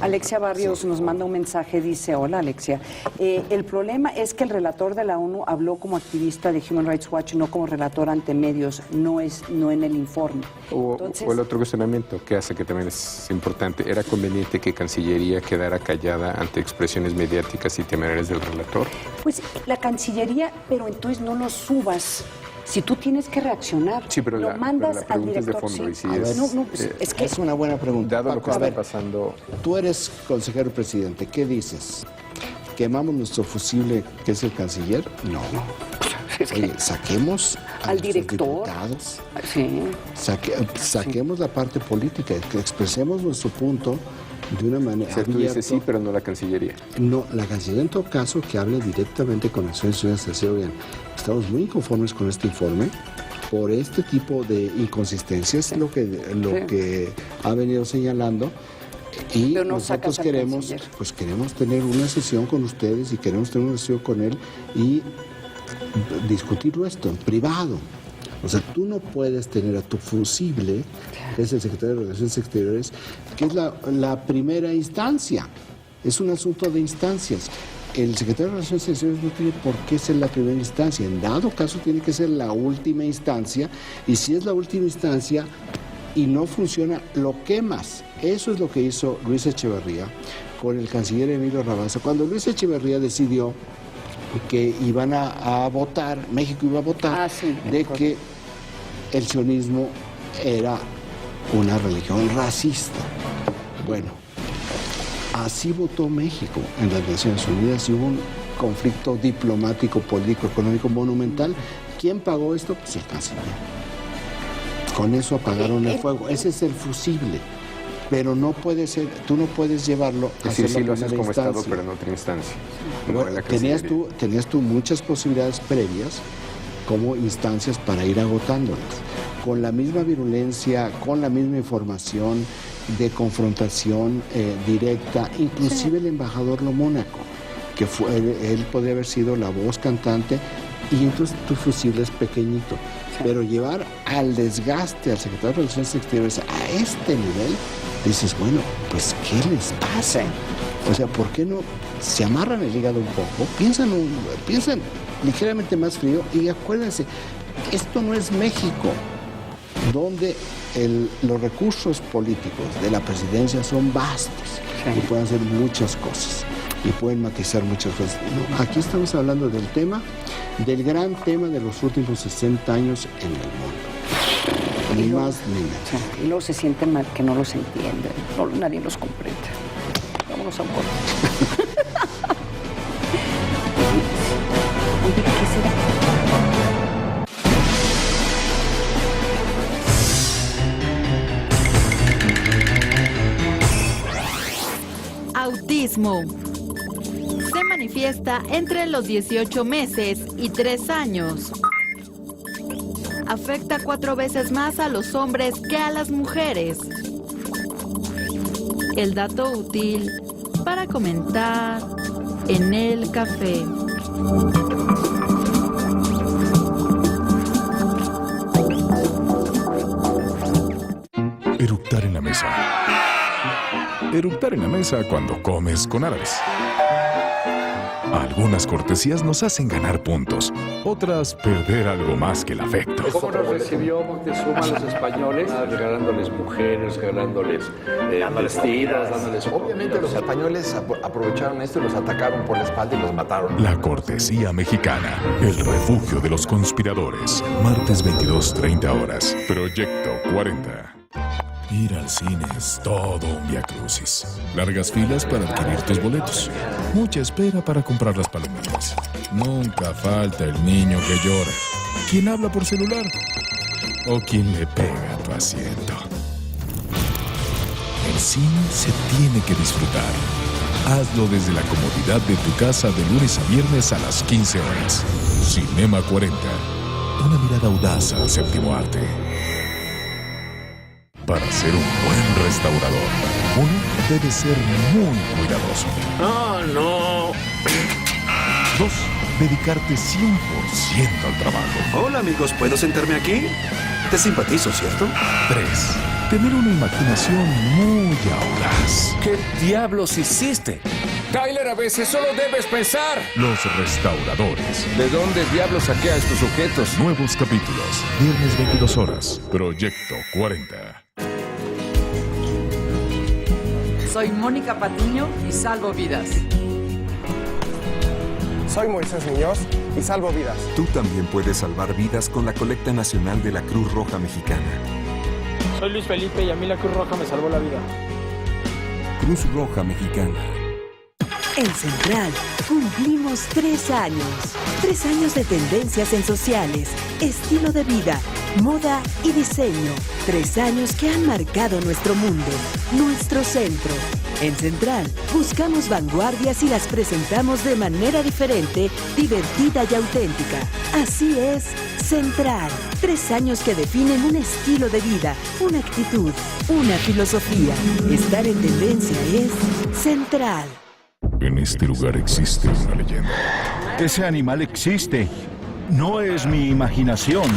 Alexia Barrios nos manda un mensaje, dice, hola Alexia, el problema es que el relator de la ONU habló como activista de Human Rights Watch, no como relator ante medios, no en el informe. O el otro cuestionamiento que hace que también es importante, ¿era conveniente que Cancillería quedara callada ante expresiones mediáticas y temerarias del relator? Pues la Cancillería, pero entonces no lo subas. Si tú tienes que reaccionar, sí, pero lo mandas al director. Es de fondo, y si es que es una buena pregunta. Dado lo que está pasando. Tú eres consejero presidente, ¿qué dices? ¿Quemamos nuestro fusible, que es el canciller? No. Oye, saquemos al director, diputados, sí. Saquemos la parte política, que expresemos nuestro punto de una manera abierta. Tú dices sí, pero no la Cancillería. No, la Cancillería en todo caso que hable directamente con Naciones Unidas. Bien, estamos muy inconformes con este informe por este tipo de inconsistencias, lo que ha venido señalando. Y no nosotros queremos tener una sesión con ustedes y queremos tener una sesión con él y discutirlo esto en privado. O sea, tú no puedes tener a tu fusible, que es el secretario de Relaciones Exteriores, que es la primera instancia. Es un asunto de instancias. El secretario de Relaciones Exteriores no tiene por qué ser la primera instancia. En dado caso, tiene que ser la última instancia. Y si es la última instancia y no funciona, lo quemas. Eso es lo que hizo Luis Echeverría con el canciller Emilio Rabasa. Cuando Luis Echeverría decidió que iban a votar, México iba a votar, que el sionismo era una religión racista. Bueno, así votó México en las Naciones Unidas y hubo un conflicto diplomático, político, económico monumental. ¿Quién pagó esto? Pues el canciller. Con eso apagaron el fuego. Ese es el fusible. Pero no puede ser, tú no puedes llevarlo a hacer sí lo haces como Estado, pero en otra instancia. Bueno, tenías tú muchas posibilidades previas como instancias para ir agotándolas. Con la misma virulencia, con la misma información de confrontación directa, inclusive el embajador Lo Mónaco, que él podría haber sido la voz cantante, y entonces tu fusible es pequeñito. Pero llevar al desgaste al secretario de Relaciones Exteriores a este nivel, dices, bueno, pues ¿qué les pasa? O sea, ¿por qué no se amarran el hígado un poco? Piensan ligeramente más frío y acuérdense, esto no es México, donde los recursos políticos de la presidencia son vastos y pueden hacer muchas cosas y pueden matizar muchas cosas. No, aquí estamos hablando del gran tema de los últimos 60 años en el mundo. Ni más ni menos. Y luego se siente mal que no los entienden, nadie los comprende. Vámonos a un corte. Oye, ¿qué será? Autismo. Se manifiesta entre los 18 meses y 3 años. afecta 4 veces más a los hombres que a las mujeres. El dato útil para comentar en el café. Eructar en la mesa. Eructar en la mesa cuando comes con árabes. Algunas cortesías nos hacen ganar puntos, otras perder algo más que el afecto. ¿Cómo nos recibió Moctezuma a los españoles? Regalándoles mujeres, regalándoles vestidas, dándoles... Obviamente los españoles aprovecharon esto y los atacaron por la espalda y los mataron. La cortesía mexicana, el refugio de los conspiradores. Martes 22:30 horas. Proyecto 40. Ir al cine es todo un viacrucis. Largas filas para adquirir tus boletos. Mucha espera para comprar las palomitas. Nunca falta el niño que llora. ¿Quién habla por celular? O quien le pega a tu asiento. El cine se tiene que disfrutar. Hazlo desde la comodidad de tu casa de lunes a viernes a las 15 horas. Cinema 40. Una mirada audaz al séptimo arte. Para ser un buen restaurador, uno debe ser muy cuidadoso. ¡Oh, no! 2. Dedicarte 100% al trabajo. Hola, amigos, ¿puedo sentarme aquí? Te simpatizo, ¿cierto? 3. Tener una imaginación muy audaz. ¿Qué diablos hiciste? Tyler, a veces solo debes pensar. Los restauradores. ¿De dónde diablos saqué a estos sujetos? Nuevos capítulos. Viernes 22 horas. Proyecto 40. Soy Mónica Patiño y salvo vidas. Soy Moisés Muñoz y salvo vidas. Tú también puedes salvar vidas con la colecta nacional de la Cruz Roja Mexicana. Soy Luis Felipe y a mí la Cruz Roja me salvó la vida. Cruz Roja Mexicana. En Central cumplimos 3 años. 3 años de tendencias en sociales, estilo de vida, moda y diseño. 3 años que han marcado nuestro mundo, nuestro centro. En Central buscamos vanguardias y las presentamos de manera diferente, divertida y auténtica. Así es, Central. 3 años que definen un estilo de vida, una actitud, una filosofía. Estar en tendencia es Central. En este lugar existe una leyenda. Ese animal existe. No es mi imaginación.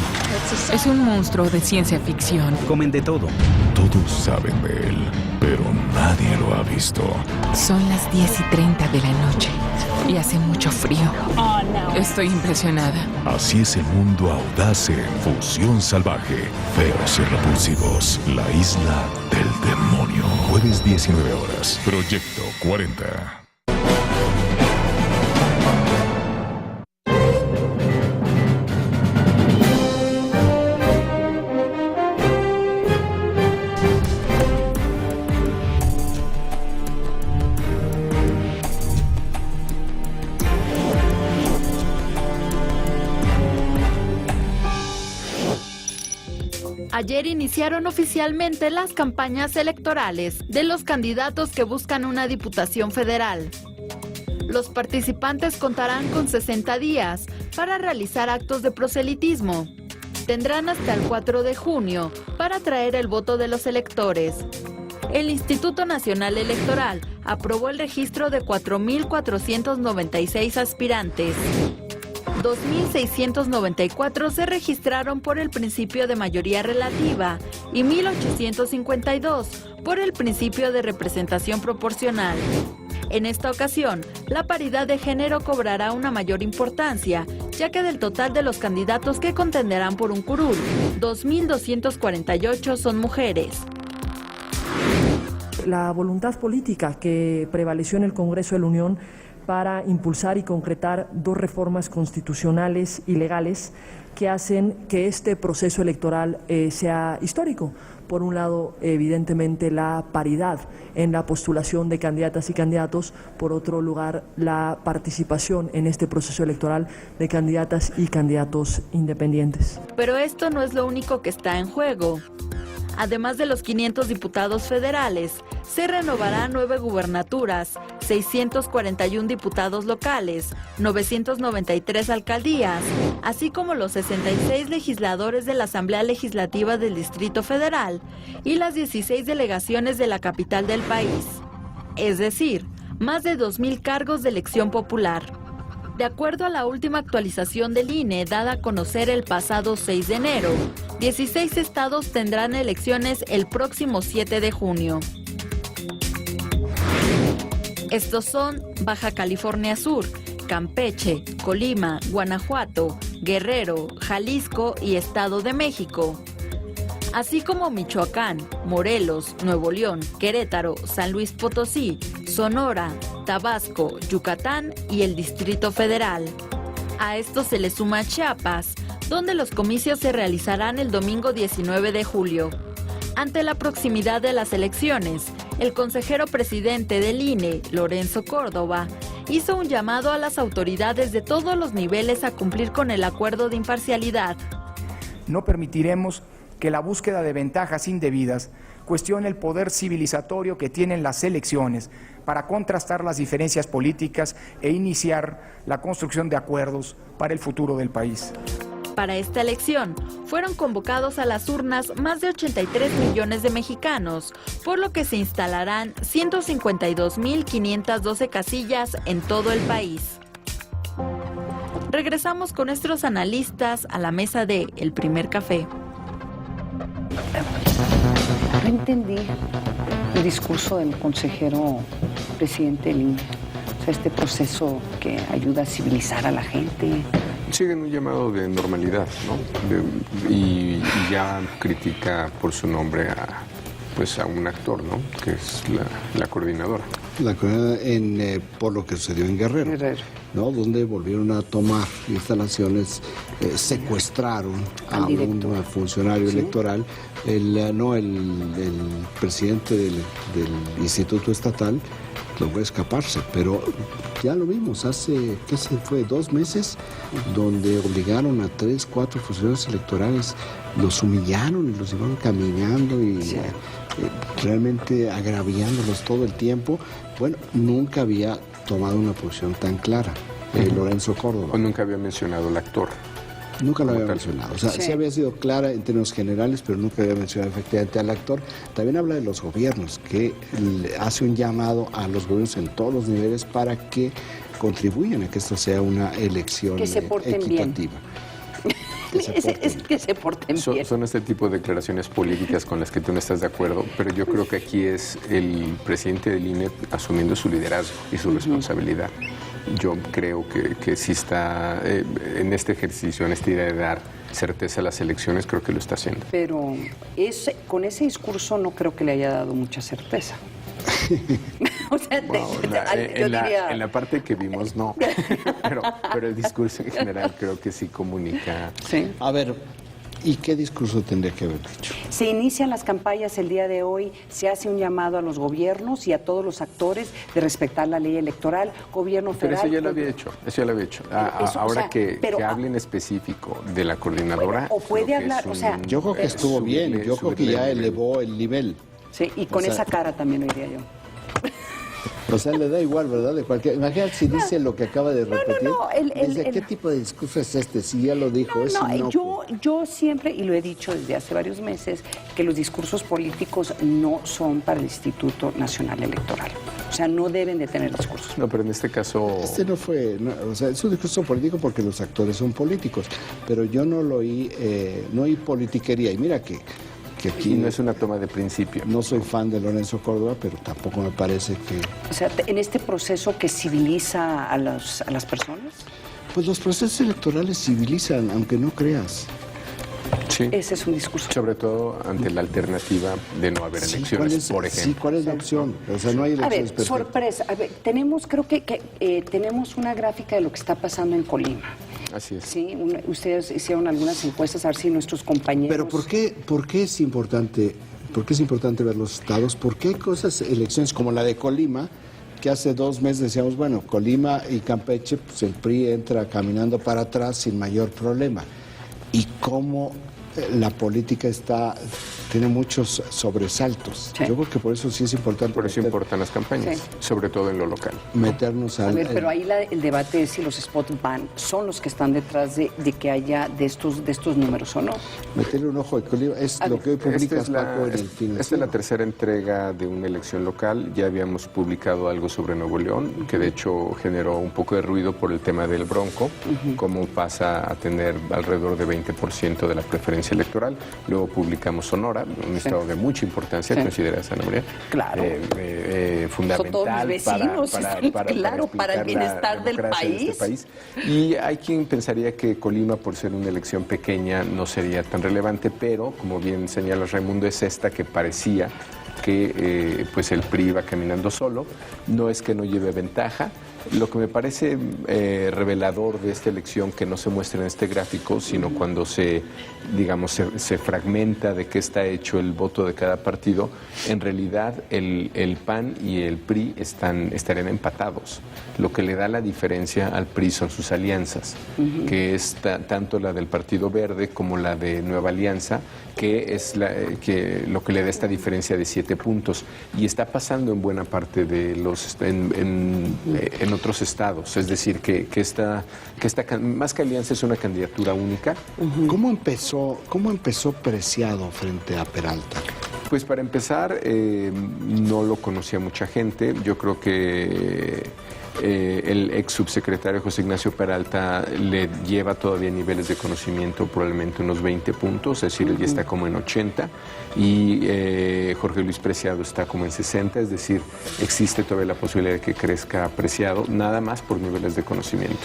Es un monstruo de ciencia ficción. Comen de todo. Todos saben de él, pero nadie lo ha visto. Son las 10:30 de la noche y hace mucho frío. Oh, no. Estoy impresionada. Así es el mundo audaz en Fusión Salvaje. Feos y repulsivos. La isla del demonio. Jueves 19 horas. Proyecto 40. Ayer iniciaron oficialmente las campañas electorales de los candidatos que buscan una diputación federal. Los participantes contarán con 60 días para realizar actos de proselitismo. Tendrán hasta el 4 de junio para atraer el voto de los electores. El Instituto Nacional Electoral aprobó el registro de 4.496 aspirantes. 2.694 se registraron por el principio de mayoría relativa y 1.852 por el principio de representación proporcional. En esta ocasión, la paridad de género cobrará una mayor importancia, ya que del total de los candidatos que contenderán por un curul, 2.248 son mujeres. La voluntad política que prevaleció en el Congreso de la Unión para impulsar y concretar 2 reformas constitucionales y legales que hacen que este proceso electoral sea histórico. Por un lado, evidentemente, la paridad en la postulación de candidatas y candidatos. Por otro lugar, la participación en este proceso electoral de candidatas y candidatos independientes. Pero esto no es lo único que está en juego. Además de los 500 diputados federales, se renovarán 9 gubernaturas, 641 diputados locales, 993 alcaldías, así como los 66 legisladores de la Asamblea Legislativa del Distrito Federal y las 16 delegaciones de la capital del país. Es decir, más de 2,000 cargos de elección popular. De acuerdo a la última actualización del INE dada a conocer el pasado 6 de enero, 16 estados tendrán elecciones el próximo 7 de junio. Estos son Baja California Sur, Campeche, Colima, Guanajuato, Guerrero, Jalisco y Estado de México, así como Michoacán, Morelos, Nuevo León, Querétaro, San Luis Potosí, Sonora, Tabasco, Yucatán y el Distrito Federal. A esto se le suma Chiapas, donde los comicios se realizarán el domingo 19 de julio. Ante la proximidad de las elecciones, el consejero presidente del INE, Lorenzo Córdoba, hizo un llamado a las autoridades de todos los niveles a cumplir con el acuerdo de imparcialidad. No permitiremos que la búsqueda de ventajas indebidas cuestione el poder civilizatorio que tienen las elecciones para contrastar las diferencias políticas e iniciar la construcción de acuerdos para el futuro del país. Para esta elección, fueron convocados a las urnas más de 83 millones de mexicanos, por lo que se instalarán 152.512 casillas en todo el país. Regresamos con nuestros analistas a la mesa de El Primer Café. No entendí el discurso del consejero presidente del INE. O sea, este proceso que ayuda a civilizar a la gente. Siguen un llamado de normalidad, ¿no? Y ya critica por su nombre a un actor, ¿no? Que es la coordinadora. La coordinadora por lo que sucedió en Guerrero, ¿no? Donde volvieron a tomar instalaciones, secuestraron a un funcionario electoral, el presidente del Instituto Estatal logró escaparse, pero ya lo vimos hace, ¿qué se fue? 2 meses, donde obligaron a 3, 4 funcionarios electorales, los humillaron y los iban caminando y realmente agraviándolos todo el tiempo. Bueno, nunca había tomado una posición tan clara Lorenzo Córdoba. O nunca había mencionado al actor. Nunca lo había mencionado. O sea, sí había sido clara en términos generales, pero nunca había mencionado efectivamente al actor. También habla de los gobiernos, que hace un llamado a los gobiernos en todos los niveles para que contribuyan a que esto sea una elección equitativa. Que se porten bien. Son este tipo de declaraciones políticas con las que tú no estás de acuerdo, pero yo creo que aquí es el presidente del INE asumiendo su liderazgo y su responsabilidad. Yo creo que sí está en este ejercicio, en esta idea de dar certeza a las elecciones, creo que lo está haciendo. Pero con ese discurso no creo que le haya dado mucha certeza. O sea, en la parte que vimos no, pero el discurso en general creo que sí comunica. Sí. A ver, ¿y qué discurso tendría que haber dicho? Se inician las campañas el día de hoy, se hace un llamado a los gobiernos y a todos los actores de respetar la ley electoral, gobierno federal. Pero eso ya lo había hecho, Ahora que hable en específico de la coordinadora. O puede hablar, yo creo que estuvo bien, yo creo que ya elevó el nivel. Sí, y con esa cara también lo diría yo. O sea, le da igual, ¿verdad? Imagínate si dice lo que acaba de repetir. Dice, ¿qué tipo de discurso es este? Si ya lo dijo, yo siempre, y lo he dicho desde hace varios meses, que los discursos políticos no son para el Instituto Nacional Electoral. O sea, no deben de tener discursos. No, pero en este caso... no fue... o sea, es un discurso político porque los actores son políticos. Pero yo no lo oí, no oí politiquería. Y mira que aquí no es una toma de principio. No soy fan de Lorenzo Córdoba, pero tampoco me parece que... O sea, en este proceso que civiliza a las personas. Pues los procesos electorales civilizan, aunque no creas. Sí. Ese es un discurso. Sobre todo ante la alternativa de no haber elecciones, por ejemplo. Sí, ¿cuál es la opción? O sea, no hay elecciones perfectas. Sorpresa. A ver, creo que tenemos una gráfica de lo que está pasando en Colima. Así es. Sí, ustedes hicieron algunas encuestas a ver si nuestros compañeros... Pero ¿por qué es importante ver los estados? ¿Por qué hay elecciones como la de Colima, que hace 2 meses decíamos, bueno, Colima y Campeche, pues el PRI entra caminando para atrás sin mayor problema? Y cómo la política está tiene muchos sobresaltos. Sí. Yo creo que por eso sí es importante. Por eso importan las campañas, sobre todo en lo local. Meternos al... A ver, pero ahí el debate es si los spots son los que están detrás de que haya de estos números o no. Meterle un ojo de Colima es lo que hoy publicas, Paco, en el Financiero. Esta es la tercera entrega de una elección local. Ya habíamos publicado algo sobre Nuevo León, que de hecho generó un poco de ruido por el tema del Bronco, cómo pasa a tener alrededor de 20% de la preferencia electoral. Luego publicamos Sonora, un estado de mucha importancia, ¿consideras, Ana María? Claro. Fundamental. Son todos mis vecinos, para el bienestar del país. Y hay quien pensaría que Colima, por ser una elección pequeña, no sería tan relevante, pero, como bien señala Raimundo, es esta que parecía que pues el PRI va caminando solo. No es que no lleve ventaja. Lo que me parece revelador de esta elección, que no se muestra en este gráfico, sino cuando se fragmenta de qué está hecho el voto de cada partido, en realidad el PAN y el PRI estarían empatados. Lo que le da la diferencia al PRI son sus alianzas, que es tanto la del Partido Verde como la de Nueva Alianza, que es lo que le da esta diferencia de 7 puntos. Y está pasando en buena parte de en otros estados, es decir, que esta más que alianza es una candidatura única. ¿Cómo empezó Preciado frente a Peralta? Pues para empezar, no lo conocía mucha gente. Yo creo que el ex subsecretario José Ignacio Peralta le lleva todavía niveles de conocimiento probablemente unos 20 puntos, es decir, él ya está como en 80 y Jorge Luis Preciado está como en 60, es decir, existe todavía la posibilidad de que crezca Preciado, nada más por niveles de conocimiento.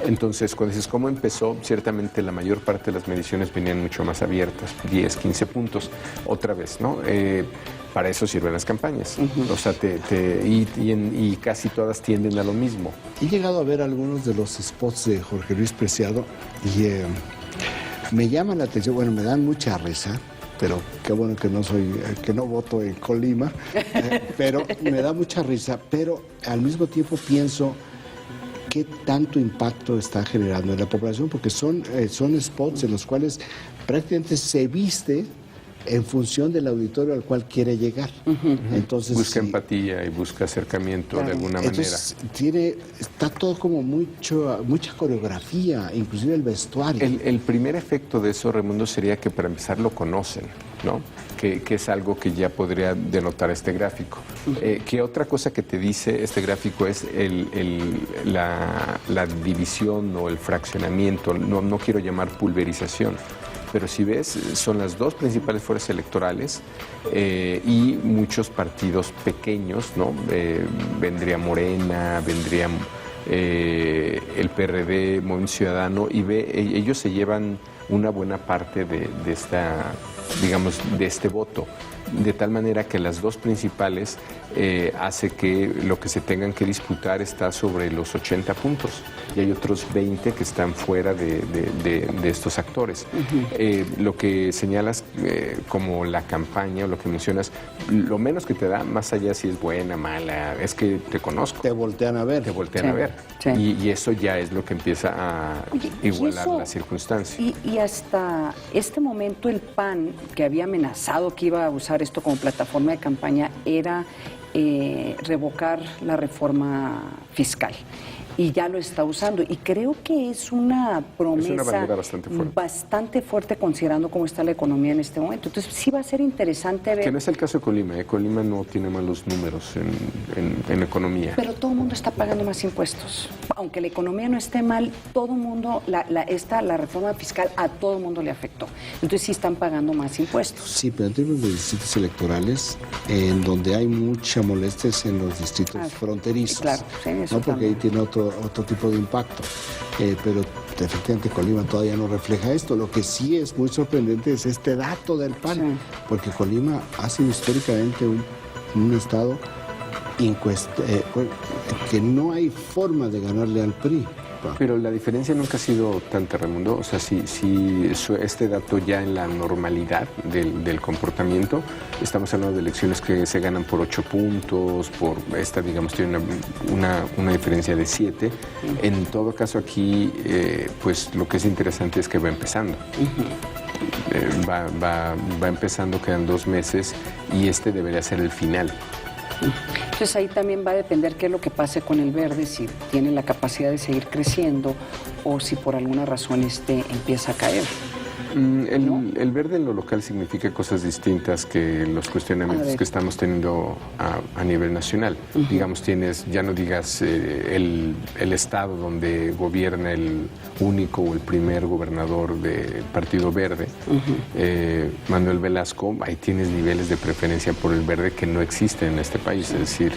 Entonces, cuando dices cómo empezó, ciertamente la mayor parte de las mediciones venían mucho más abiertas, 10, 15 puntos, otra vez, ¿no? Para eso sirven las campañas. O sea, y casi todas tienden a lo mismo. He llegado a ver algunos de los spots de Jorge Luis Preciado y me llama la atención, bueno, me dan mucha risa, pero qué bueno que no voto en Colima, pero me da mucha risa, pero al mismo tiempo pienso qué tanto impacto está generando en la población, porque son spots en los cuales prácticamente se viste en función del auditorio al cual quiere llegar. Entonces, busca empatía y busca acercamiento de alguna manera. Entonces, está todo como mucha coreografía, inclusive el vestuario. El primer efecto de eso, Raimundo, sería que para empezar lo conocen, ¿no? Que es algo que ya podría denotar este gráfico. Que otra cosa que te dice este gráfico es la división o el fraccionamiento, no quiero llamar pulverización, pero si ves, son las dos principales fuerzas electorales y muchos partidos pequeños, ¿no? Vendría Morena, vendría el PRD, Movimiento Ciudadano, y ellos se llevan una buena parte de este voto, de tal manera que las dos principales hace que lo que se tengan que disputar está sobre los 80 puntos y hay otros 20 que están fuera de estos actores. Lo que señalas como la campaña o lo que mencionas, lo menos que te da, más allá si es buena, mala, es que te conozco. Te voltean a ver. A ver. Sí. Y eso ya es lo que empieza a igualar la circunstancia. Y hasta este momento el PAN, que había amenazado que iba a usar esto como plataforma de campaña, era revocar la reforma fiscal. Y ya lo está usando. Y creo que es una promesa bastante fuerte considerando cómo está la economía en este momento. Entonces sí va a ser interesante ver... Que no es el caso de Colima. Colima no tiene malos números en economía. Pero todo el mundo está pagando más impuestos. Aunque la economía no esté mal, todo el mundo, la reforma fiscal a todo el mundo le afectó. Entonces sí están pagando más impuestos. Sí, pero en términos de distritos electorales, en donde hay mucha molestia es en los distritos fronterizos. Claro, sí, eso ¿no? Porque ahí tiene otro tipo de impacto, pero efectivamente Colima todavía no refleja esto. Lo que sí es muy sorprendente es este dato del PAN, porque Colima ha sido históricamente un estado que no hay forma de ganarle al PRI. Pero la diferencia nunca ha sido tanta, Raimundo. O sea, si este dato ya en la normalidad del comportamiento, estamos hablando de elecciones que se ganan por 8 puntos, por esta, digamos, tiene una diferencia de 7. En todo caso aquí, pues lo que es interesante es que va empezando. va empezando, quedan 2 meses y este debería ser el final. Entonces ahí también va a depender qué es lo que pase con el verde, si tiene la capacidad de seguir creciendo o si por alguna razón empieza a caer. El verde en lo local significa cosas distintas que los cuestionamientos que estamos teniendo a nivel nacional. Digamos, ya no digas el estado donde gobierna el único o el primer gobernador del Partido Verde, Manuel Velasco, ahí tienes niveles de preferencia por el verde que no existen en este país. Es decir,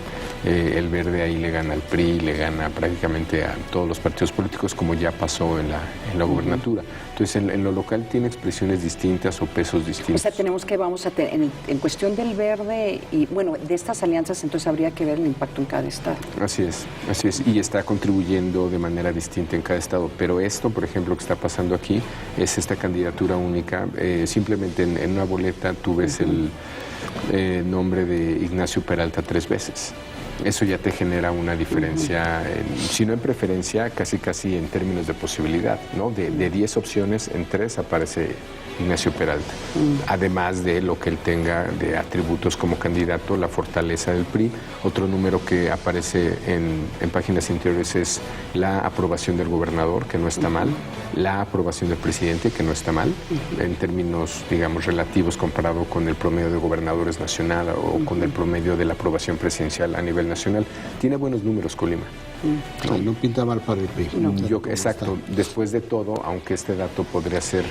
el verde ahí le gana al PRI, le gana prácticamente a todos los partidos políticos, como ya pasó en la gubernatura. Entonces, en lo local tiene expresiones distintas o pesos distintos. O sea, vamos a tener, en cuestión del verde y, bueno, de estas alianzas, entonces habría que ver el impacto en cada estado. Así es, y está contribuyendo de manera distinta en cada estado. Pero esto, por ejemplo, que está pasando aquí, es esta candidatura única. Simplemente en una boleta tú ves el nombre de Ignacio Peralta 3 veces. Eso ya te genera una diferencia, si no en preferencia, casi en términos de posibilidad, ¿no? De 10 opciones, en 3 aparece Ignacio Peralta. Además de lo que él tenga de atributos como candidato, la fortaleza del PRI. Otro número que aparece en páginas interiores es la aprobación del gobernador, que no está mal, la aprobación del presidente, que no está mal, en términos, digamos, relativos comparado con el promedio de gobernadores nacional o con el promedio de la aprobación presidencial a nivel nacional. Tiene buenos números Colima. No pinta mal para el PRI. Exacto. Después de todo, aunque este dato podría ser,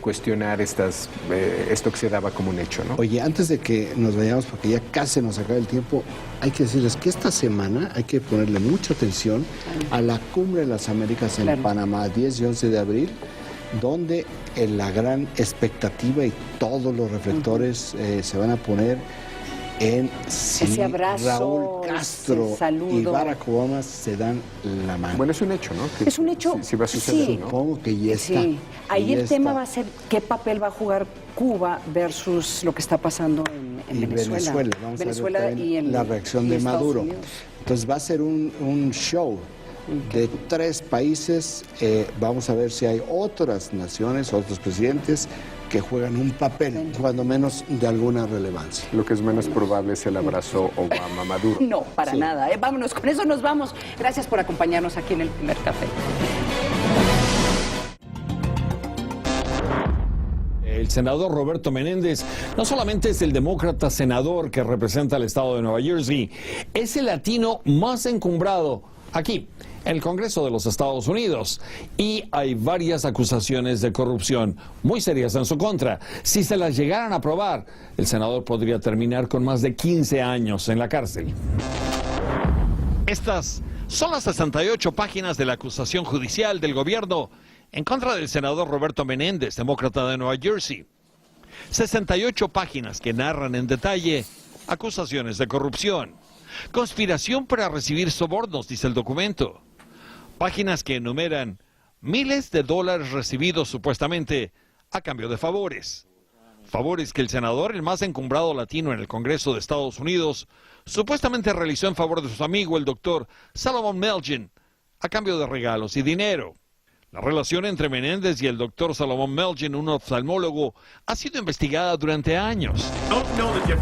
cuestionar esto que se daba como un hecho, ¿no? Oye, antes de que nos vayamos, porque ya casi nos acaba el tiempo, hay que decirles que esta semana hay que ponerle mucha atención a la Cumbre de las Américas en Panamá, 10 y 11 de abril, donde la gran expectativa y todos los reflectores se van a poner en si Raúl Castro y Barack Obama se dan la mano. Bueno, es un hecho, ¿no? Es un hecho. Sí, va a suceder, sí. ¿no? Supongo que ya está. Sí. Ahí el tema va a ser qué papel va a jugar Cuba versus lo que está pasando en Venezuela. Vamos a ver y la reacción de Maduro. Entonces va a ser un show de 3 países. Vamos a ver si hay otras naciones, otros presidentes que juegan un papel, cuando menos de alguna relevancia. Lo que es menos probable es el abrazo Obama-Maduro. No, para nada. Vámonos, con eso nos vamos. Gracias por acompañarnos aquí en El Primer Café. El senador Roberto Menéndez no solamente es el demócrata senador que representa al estado de Nueva Jersey, es el latino más encumbrado aquí, en el Congreso de los Estados Unidos. Y hay varias acusaciones de corrupción muy serias en su contra. Si se las llegaran a probar, el senador podría terminar con más de 15 años en la cárcel. Estas son las 68 páginas de la acusación judicial del gobierno en contra del senador Roberto Menéndez, demócrata de Nueva Jersey. 68 páginas que narran en detalle acusaciones de corrupción. Conspiración para recibir sobornos, dice el documento. Páginas que enumeran miles de dólares recibidos supuestamente a cambio de favores. Favores que el senador, el más encumbrado latino en el Congreso de Estados Unidos, supuestamente realizó en favor de su amigo, el doctor Salomon Melgen, a cambio de regalos y dinero. La relación entre Menéndez y el doctor Salomon Melgen, un oftalmólogo, ha sido investigada durante años.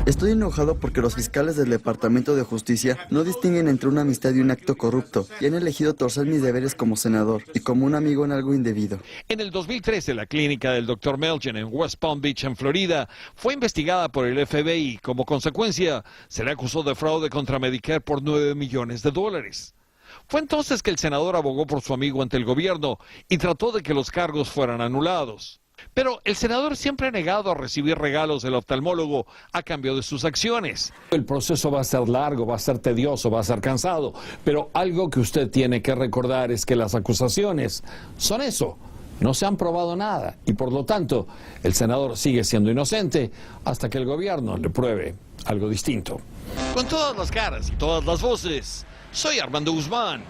Estoy enojado porque los fiscales del Departamento de Justicia no distinguen entre una amistad y un acto corrupto y han elegido torcer mis deberes como senador y como un amigo en algo indebido. En el 2013, la clínica del doctor Melgen en West Palm Beach, en Florida, fue investigada por el FBI. Como consecuencia, se le acusó de fraude contra Medicare por $9 millones. Fue entonces que el senador abogó por su amigo ante el gobierno y trató de que los cargos fueran anulados. Pero el senador siempre ha negado a recibir regalos del oftalmólogo a cambio de sus acciones. El proceso va a ser largo, va a ser tedioso, va a ser cansado, pero algo que usted tiene que recordar es que las acusaciones son eso. No se han probado nada y por lo tanto el senador sigue siendo inocente hasta que el gobierno le pruebe algo distinto. Con todas las caras y todas las voces, soy Armando Guzmán.